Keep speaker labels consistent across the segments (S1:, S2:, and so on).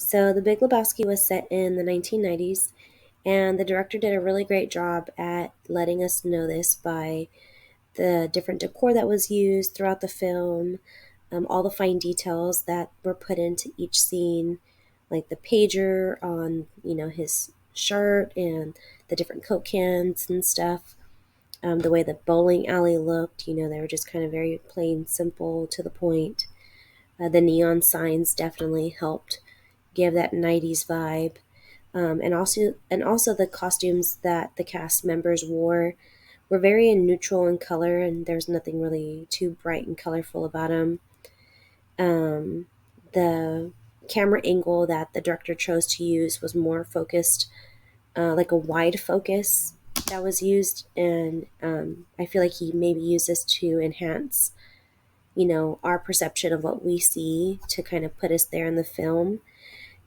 S1: So, The Big Lebowski was set in the 1990s, and the director did a really great job at letting us know this by the different decor that was used throughout the film, all the fine details that were put into each scene, like the pager on, his shirt and the different Coke cans and stuff. The way the bowling alley looked, they were just kind of very plain, simple, to the point. The neon signs definitely helped give that 90s vibe. And also the costumes that the cast members wore were very neutral in color, and there's nothing really too bright and colorful about them. The camera angle that the director chose to use was more focused, like a wide focus that was used, and I feel like he maybe used this to enhance, our perception of what we see to kind of put us there in the film.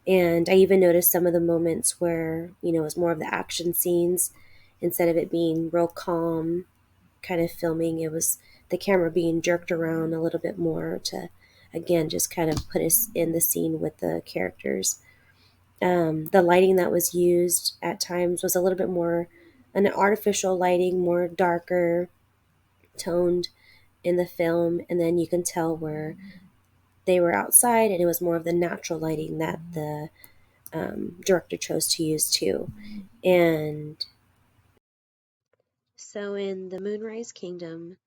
S1: And I even noticed some of the moments where, it was more of the action scenes. Instead of it being real calm kind of filming, it was the camera being jerked around a little bit more to, again, just kind of put us in the scene with the characters. The lighting that was used at times was a little bit more an artificial lighting, more darker toned in the film. And then you can tell where they were outside and it was more of the natural lighting that the director chose to use too. And so in the Moonrise Kingdom,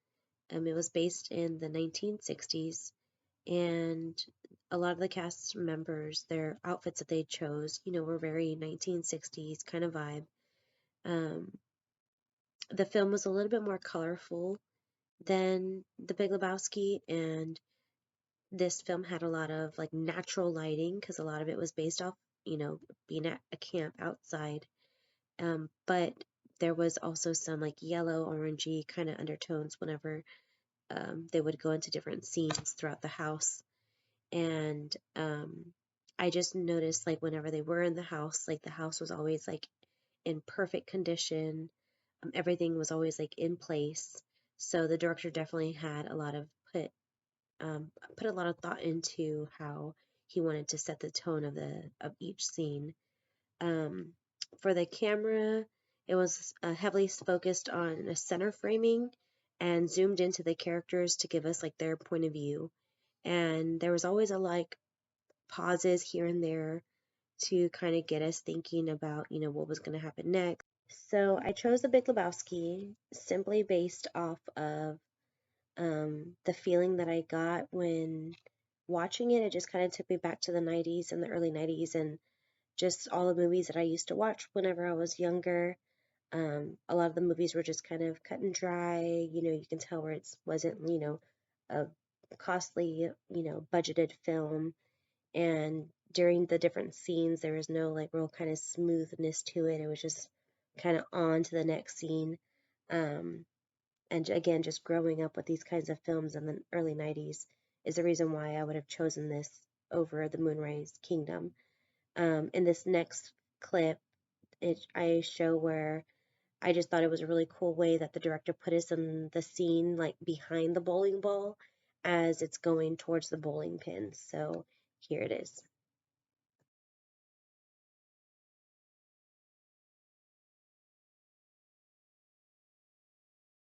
S1: it was based in the 1960s, and a lot of the cast members, their outfits that they chose, were very 1960s kind of vibe. Um, the film was a little bit more colorful than The Big Lebowski, and this film had a lot of like natural lighting because a lot of it was based off, being at a camp outside. But there was also some like yellow, orangey kind of undertones whenever they would go into different scenes throughout the house. And I just noticed like whenever they were in the house, like the house was always like in perfect condition. Everything was always like in place. So the director definitely had a lot of put a lot of thought into how he wanted to set the tone of each scene. Um, for the camera, it was heavily focused on a center framing and zoomed into the characters to give us like their point of view. And there was always a like pauses here and there to kind of get us thinking about, what was going to happen next. So I chose The Big Lebowski simply based off of the feeling that I got when watching it. It just kind of took me back to the 90s and the early 90s and just all the movies that I used to watch whenever I was younger. A lot of the movies were just kind of cut and dry. You can tell where it wasn't, a costly, budgeted film. And during the different scenes, there was no like real kind of smoothness to it. It was just kind of on to the next scene. Um, and again, just growing up with these kinds of films in the early 90s is the reason why I would have chosen this over the Moonrise Kingdom. In this next clip, I show where I just thought it was a really cool way that the director put us in the scene, like behind the bowling ball, as it's going towards the bowling pin. So here it is.